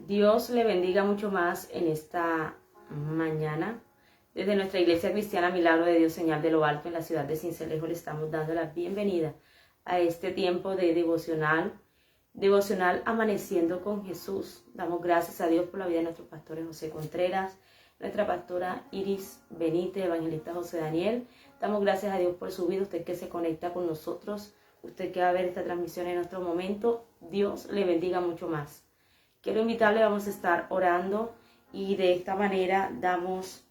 Dios le bendiga mucho más en esta mañana. Desde nuestra Iglesia Cristiana Milagro de Dios, Señal de lo Alto, en la ciudad de Sincelejo, le estamos dando la bienvenida a este tiempo de devocional Amaneciendo con Jesús. Damos gracias a Dios por la vida de nuestros pastores José Contreras, nuestra pastora Iris Benítez, evangelista José Daniel. Damos gracias a Dios por su vida, usted que se conecta con nosotros, usted que va a ver esta transmisión en nuestro momento. Dios le bendiga mucho más. Quiero invitarle, vamos a estar orando y de esta manera damos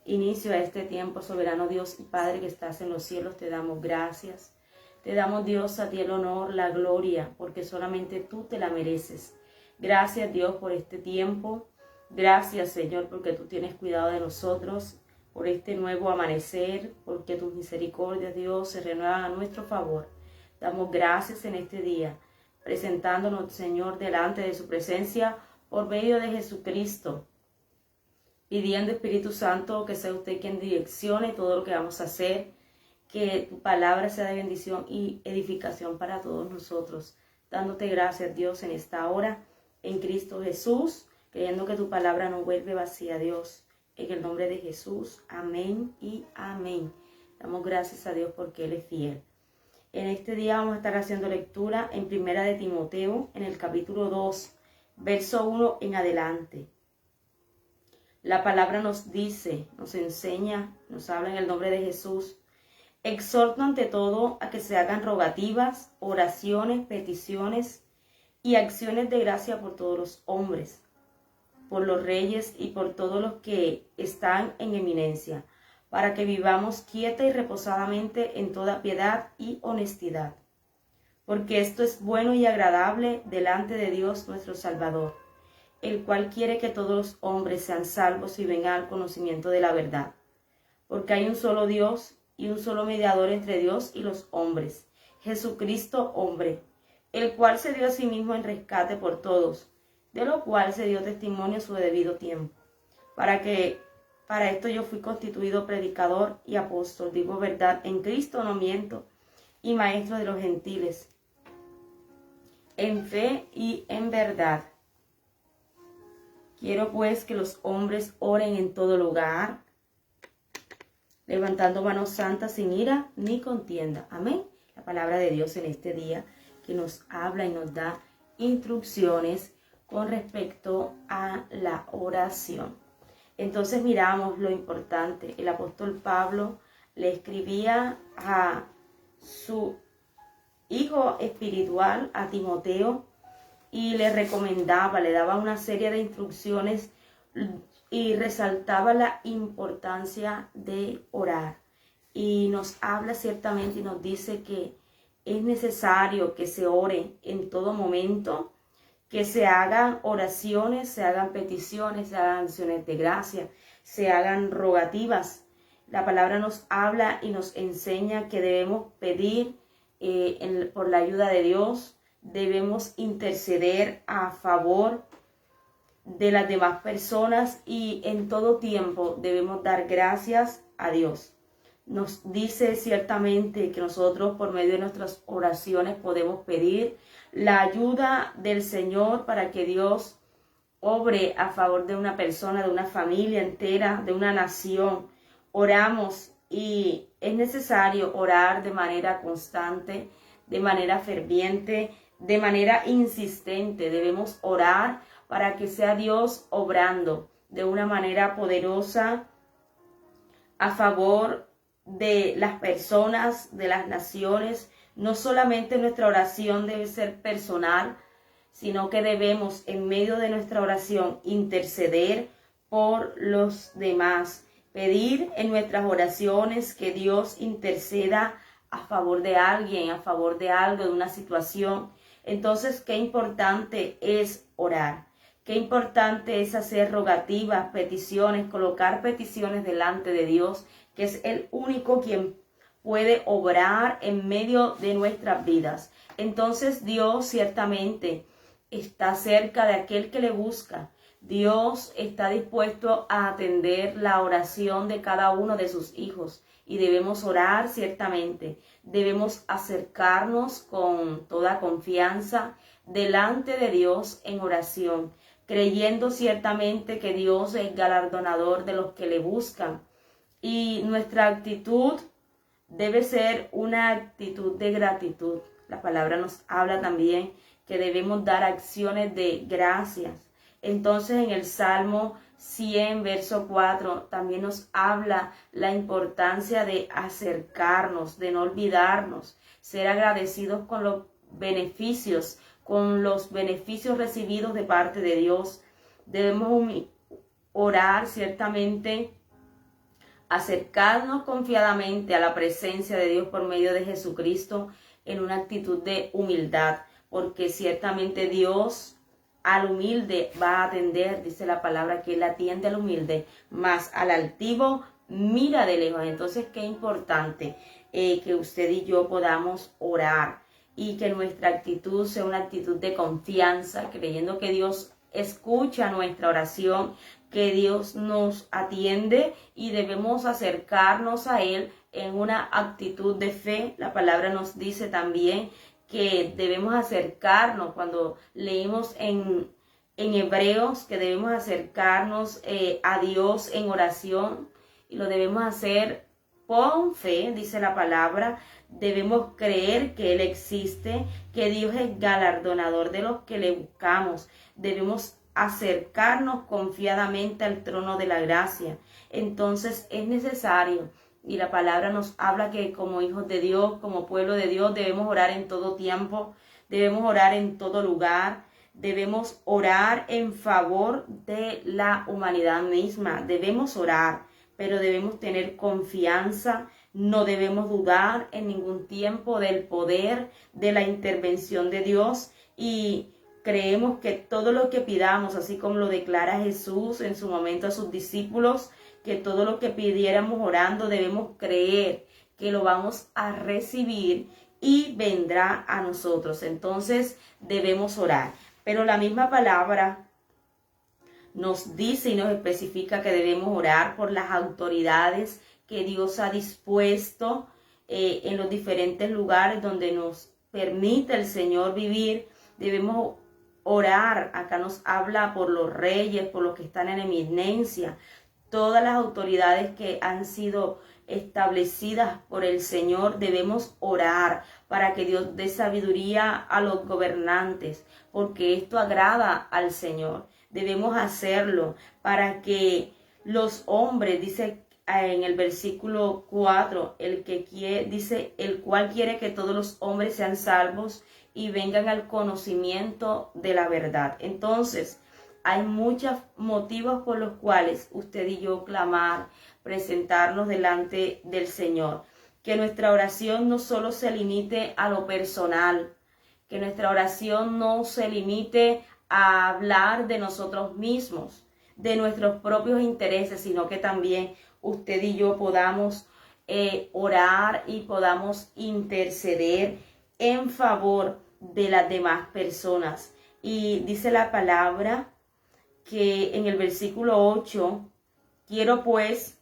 inicio a este tiempo. Soberano Dios y Padre que estás en los cielos, te damos gracias. Te damos, Dios, a ti el honor, la gloria, porque solamente tú te la mereces. Gracias, Dios, por este tiempo. Gracias, Señor, porque tú tienes cuidado de nosotros, por este nuevo amanecer, porque tus misericordias, Dios, se renuevan a nuestro favor. Damos gracias en este día, presentándonos, Señor, delante de su presencia por medio de Jesucristo, pidiendo, Espíritu Santo, que sea usted quien direccione todo lo que vamos a hacer, que tu palabra sea de bendición y edificación para todos nosotros. Dándote gracias, Dios, en esta hora, en Cristo Jesús, creyendo que tu palabra no vuelve vacía, Dios. En el nombre de Jesús, amén y amén. Damos gracias a Dios porque Él es fiel. En este día vamos a estar haciendo lectura en Primera de Timoteo, en el capítulo 2, verso 1 en adelante. La palabra nos dice, nos enseña, nos habla en el nombre de Jesús. Exhorto ante todo a que se hagan rogativas, oraciones, peticiones y acciones de gracia por todos los hombres, por los reyes y por todos los que están en eminencia, para que vivamos quieta y reposadamente en toda piedad y honestidad. Porque esto es bueno y agradable delante de Dios nuestro Salvador, el cual quiere que todos los hombres sean salvos y vengan al conocimiento de la verdad. Porque hay un solo Dios y un solo mediador entre Dios y los hombres, Jesucristo hombre, el cual se dio a sí mismo en rescate por todos, de lo cual se dio testimonio a su debido tiempo. Para esto yo fui constituido predicador y apóstol, digo verdad, en Cristo no miento, y maestro de los gentiles, en fe y en verdad. Quiero pues que los hombres oren en todo lugar, levantando manos santas sin ira ni contienda. Amén. La palabra de Dios en este día que nos habla y nos da instrucciones con respecto a la oración. Entonces miramos lo importante. El apóstol Pablo le escribía a su hijo espiritual, a Timoteo, y le recomendaba, le daba una serie de instrucciones y resaltaba la importancia de orar. Y nos habla ciertamente y nos dice que es necesario que se ore en todo momento, que se hagan oraciones, se hagan peticiones, se hagan acciones de gracia, se hagan rogativas. La palabra nos habla y nos enseña que debemos pedir por la ayuda de Dios, debemos interceder a favor de las demás personas y en todo tiempo debemos dar gracias a Dios. Nos dice ciertamente que nosotros por medio de nuestras oraciones podemos pedir la ayuda del Señor para que Dios obre a favor de una persona, de una familia entera, de una nación. Oramos y es necesario orar de manera constante, de manera ferviente, de manera insistente. Debemos orar para que sea Dios obrando de una manera poderosa a favor de las personas, de las naciones. No solamente nuestra oración debe ser personal, sino que debemos en medio de nuestra oración interceder por los demás. Pedir en nuestras oraciones que Dios interceda a favor de alguien, a favor de algo, de una situación. Entonces, qué importante es orar. Qué importante es hacer rogativas, peticiones, colocar peticiones delante de Dios, que es el único quien puede obrar en medio de nuestras vidas. Entonces Dios ciertamente está cerca de aquel que le busca. Dios está dispuesto a atender la oración de cada uno de sus hijos y debemos orar ciertamente. Debemos acercarnos con toda confianza delante de Dios en oración, creyendo ciertamente que Dios es galardonador de los que le buscan. Y nuestra actitud debe ser una actitud de gratitud. La palabra nos habla también que debemos dar acciones de gracias. Entonces en el Salmo 100, verso 4, también nos habla la importancia de acercarnos, de no olvidarnos, ser agradecidos con los beneficios recibidos de parte de Dios. Debemos orar ciertamente, acercarnos confiadamente a la presencia de Dios por medio de Jesucristo en una actitud de humildad, porque ciertamente Dios al humilde va a atender, dice la palabra que Él atiende al humilde, mas al altivo mira de lejos. Entonces, qué importante que usted y yo podamos orar y que nuestra actitud sea una actitud de confianza, creyendo que Dios escucha nuestra oración, que Dios nos atiende y debemos acercarnos a Él en una actitud de fe. La palabra nos dice también que debemos acercarnos, cuando leímos en Hebreos, que debemos acercarnos a Dios en oración y lo debemos hacer con fe, dice la palabra. Debemos creer que Él existe, que Dios es galardonador de los que le buscamos. Debemos acercarnos confiadamente al trono de la gracia. Entonces es necesario, y la palabra nos habla que como hijos de Dios, como pueblo de Dios, debemos orar en todo tiempo, debemos orar en todo lugar, debemos orar en favor de la humanidad misma. Debemos orar, pero debemos tener confianza, no debemos dudar en ningún tiempo del poder de la intervención de Dios, y creemos que todo lo que pidamos, así como lo declara Jesús en su momento a sus discípulos, que todo lo que pidiéramos orando debemos creer que lo vamos a recibir y vendrá a nosotros. Entonces debemos orar. Pero la misma palabra nos dice y nos especifica que debemos orar por las autoridades que Dios ha dispuesto en los diferentes lugares donde nos permite el Señor vivir. Debemos orar. Acá nos habla por los reyes, por los que están en eminencia, todas las autoridades que han sido establecidas por el Señor. Debemos orar para que Dios dé sabiduría a los gobernantes, porque esto agrada al Señor. Debemos hacerlo para que los hombres, dice en el versículo 4, dice, el cual quiere que todos los hombres sean salvos y vengan al conocimiento de la verdad. Entonces, hay muchos motivos por los cuales usted y yo clamar, presentarnos delante del Señor. Que nuestra oración no solo se limite a lo personal, que nuestra oración no se limite a hablar de nosotros mismos, de nuestros propios intereses, sino que también usted y yo podamos orar y podamos interceder en favor de las demás personas. Y dice la palabra que en el versículo 8, quiero pues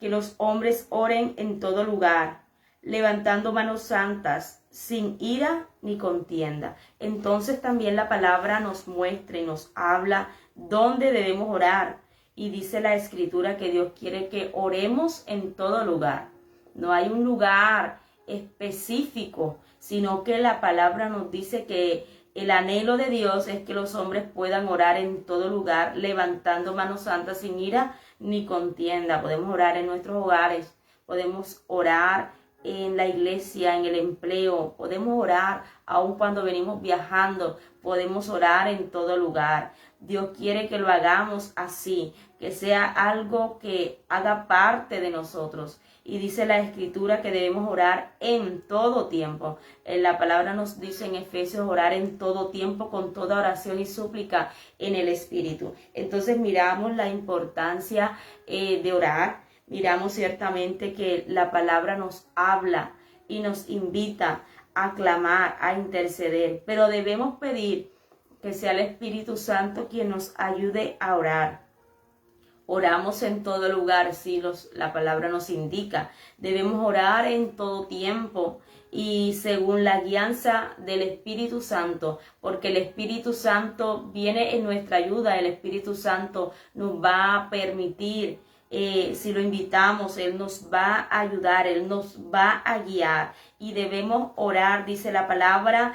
que los hombres oren en todo lugar, levantando manos santas, sin ira ni contienda. Entonces también la palabra nos muestra y nos habla dónde debemos orar. Y dice la Escritura que Dios quiere que oremos en todo lugar. No hay un lugar específico, sino que la palabra nos dice que el anhelo de Dios es que los hombres puedan orar en todo lugar, levantando manos santas sin ira ni contienda. Podemos orar en nuestros hogares, podemos orar en la iglesia, en el empleo, podemos orar aun cuando venimos viajando, podemos orar en todo lugar. Dios quiere que lo hagamos así, que sea algo que haga parte de nosotros. Y dice la Escritura que debemos orar en todo tiempo. La palabra nos dice en Efesios orar en todo tiempo con toda oración y súplica en el Espíritu. Entonces miramos la importancia de orar. Miramos ciertamente que la palabra nos habla y nos invita a clamar, a interceder. Pero debemos pedir que sea el Espíritu Santo quien nos ayude a orar. Oramos en todo lugar, sí, la palabra nos indica. Debemos orar en todo tiempo. y según la guianza del Espíritu Santo, porque el Espíritu Santo viene en nuestra ayuda, el Espíritu Santo nos va a permitir, si lo invitamos, Él nos va a ayudar, Él nos va a guiar y debemos orar, dice la palabra,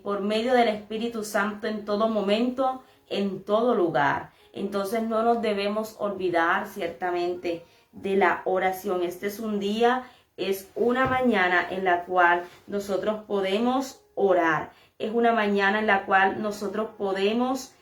por medio del Espíritu Santo en todo momento, en todo lugar. Entonces no nos debemos olvidar ciertamente de la oración. Este es un día, es una mañana en la cual nosotros podemos orar. Es una mañana en la cual nosotros podemos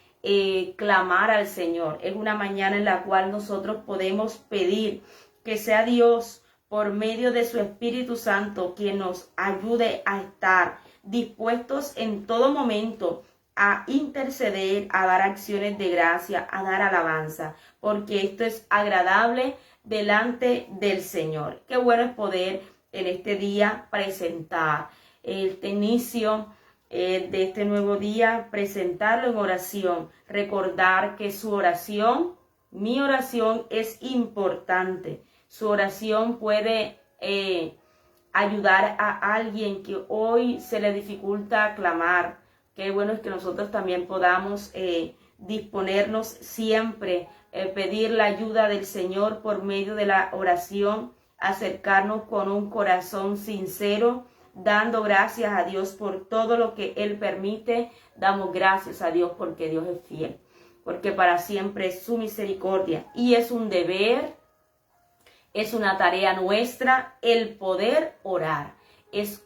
clamar al Señor. Es una mañana en la cual nosotros podemos pedir que sea Dios por medio de su Espíritu Santo quien nos ayude a estar dispuestos en todo momento a interceder, a dar acciones de gracia, a dar alabanza, porque esto es agradable delante del Señor. Qué bueno es poder en este día presentar este inicio de este nuevo día, presentarlo en oración, recordar que su oración, mi oración es importante. Su oración puede ayudar a alguien que hoy se le dificulta clamar. Qué bueno es que nosotros también podamos disponernos siempre, pedir la ayuda del Señor por medio de la oración, acercarnos con un corazón sincero, dando gracias a Dios por todo lo que Él permite. Damos gracias a Dios porque Dios es fiel, porque para siempre es su misericordia y es un deber, es una tarea nuestra el poder orar. Es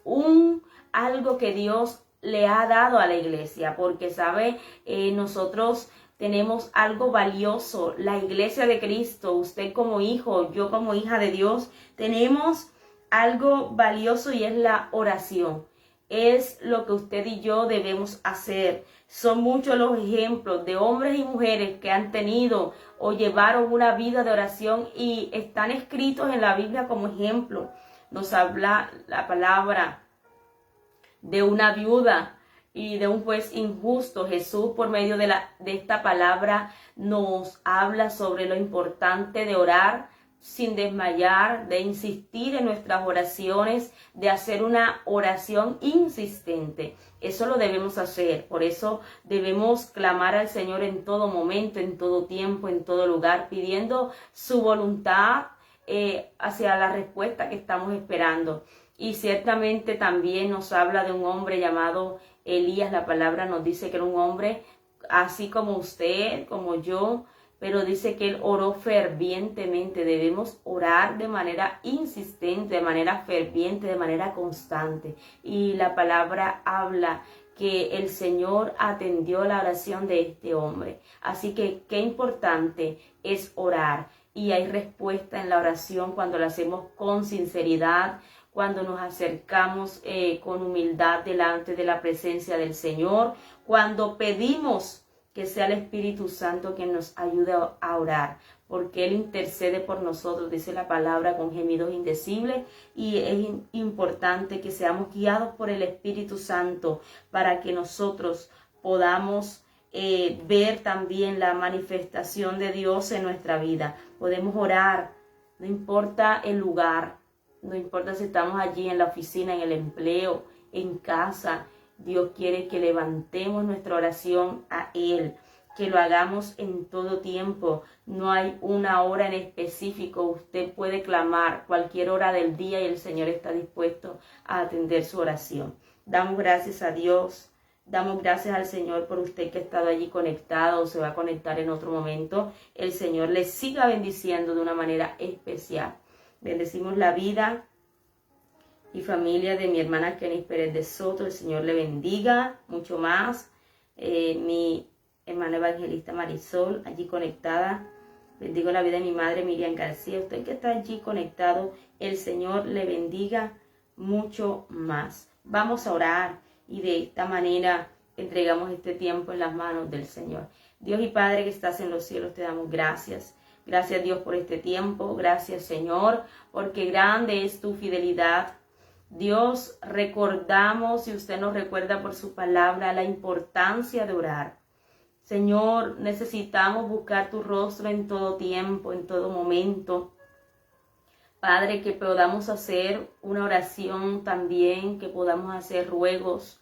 algo que Dios le ha dado a la iglesia, porque sabe, nosotros tenemos algo valioso, la iglesia de Cristo, usted como hijo, yo como hija de Dios, tenemos algo valioso y es la oración. Es lo que usted y yo debemos hacer. Son muchos los ejemplos de hombres y mujeres que han tenido o llevaron una vida de oración y están escritos en la Biblia como ejemplo. Nos habla la palabra de una viuda y de un juez injusto. Jesús, por medio de esta palabra, nos habla sobre lo importante de orar sin desmayar, de insistir en nuestras oraciones, de hacer una oración insistente. Eso lo debemos hacer. Por eso debemos clamar al Señor en todo momento, en todo tiempo, en todo lugar, pidiendo su voluntad hacia la respuesta que estamos esperando. Y ciertamente también nos habla de un hombre llamado Elías. La palabra nos dice que era un hombre así como usted, como yo, pero dice que él oró fervientemente. Debemos orar de manera insistente, de manera ferviente, de manera constante. Y la palabra habla que el Señor atendió la oración de este hombre. Así que qué importante es orar. Y hay respuesta en la oración cuando la hacemos con sinceridad, cuando nos acercamos con humildad delante de la presencia del Señor, cuando pedimos que sea el Espíritu Santo quien nos ayude a orar, porque Él intercede por nosotros, dice la palabra, con gemidos indecibles, y es importante que seamos guiados por el Espíritu Santo para que nosotros podamos ver también la manifestación de Dios en nuestra vida. Podemos orar, no importa el lugar, no importa si estamos allí en la oficina, en el empleo, en casa. Dios quiere que levantemos nuestra oración a Él, que lo hagamos en todo tiempo. No hay una hora en específico. Usted puede clamar cualquier hora del día y el Señor está dispuesto a atender su oración. Damos gracias a Dios. Damos gracias al Señor por usted que ha estado allí conectado o se va a conectar en otro momento. El Señor le siga bendiciendo de una manera especial. Bendecimos la vida y familia de mi hermana Kenis Pérez de Soto. El Señor le bendiga mucho más. Mi hermana evangelista Marisol, allí conectada. Bendigo la vida de mi madre Miriam García. Usted que está allí conectado, el Señor le bendiga mucho más. Vamos a orar y de esta manera entregamos este tiempo en las manos del Señor. Dios y Padre que estás en los cielos, te damos gracias. Gracias Dios por este tiempo. Gracias Señor, porque grande es tu fidelidad. Dios, recordamos, y usted nos recuerda por su palabra, la importancia de orar. Señor, necesitamos buscar tu rostro en todo tiempo, en todo momento, Padre, que podamos hacer una oración también, que podamos hacer ruegos,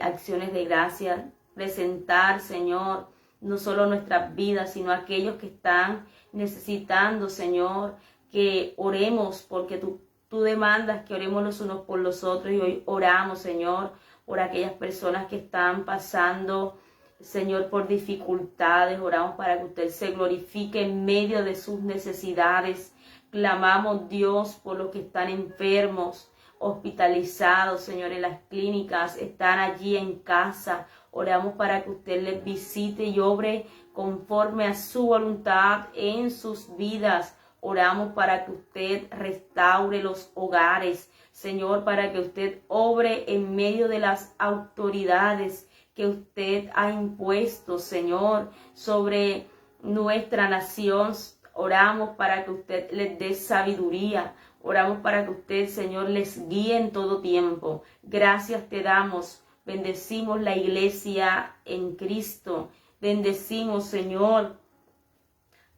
acciones de gracia, presentar, Señor, no solo nuestras vidas, sino aquellos que están necesitando, Señor, que oremos, porque tú demandas que oremos los unos por los otros, y hoy oramos, Señor, por aquellas personas que están pasando, Señor, por dificultades. Oramos para que usted se glorifique en medio de sus necesidades. Clamamos, Dios, por los que están enfermos, hospitalizados, Señor, en las clínicas, están allí en casa. Oramos para que usted les visite y obre conforme a su voluntad en sus vidas. Oramos para que usted restaure los hogares, Señor, para que usted obre en medio de las autoridades que usted ha impuesto, Señor, sobre nuestra nación. Oramos para que usted les dé sabiduría. Oramos para que usted, Señor, les guíe en todo tiempo. Gracias te damos. Bendecimos la iglesia en Cristo. Bendecimos, Señor,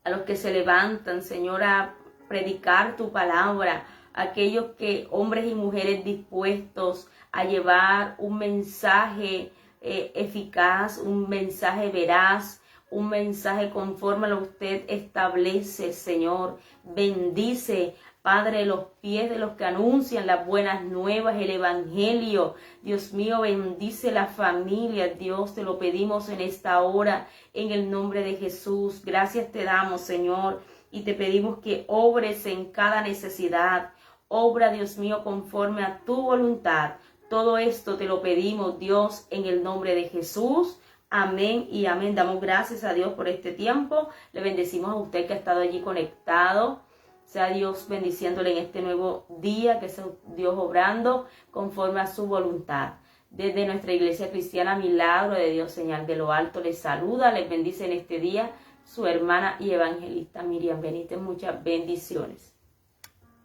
a los que se levantan, Señor, a predicar tu palabra. Aquellos que, hombres y mujeres dispuestos a llevar un mensaje eficaz, un mensaje veraz, un mensaje conforme a lo que usted establece, Señor. Bendice, Padre, los pies de los que anuncian las buenas nuevas, el evangelio. Dios mío, bendice la familia. Dios, te lo pedimos en esta hora, en el nombre de Jesús. Gracias te damos, Señor, y te pedimos que obres en cada necesidad. Obra, Dios mío, conforme a tu voluntad. Todo esto te lo pedimos, Dios, en el nombre de Jesús. Amén y amén. Damos gracias a Dios por este tiempo. Le bendecimos a usted que ha estado allí conectado. Sea Dios bendiciéndole en este nuevo día, que sea Dios obrando conforme a su voluntad. Desde nuestra iglesia cristiana Milagro de Dios, Señal de lo Alto, les saluda, les bendice en este día su hermana y evangelista Miriam Benítez. Muchas bendiciones.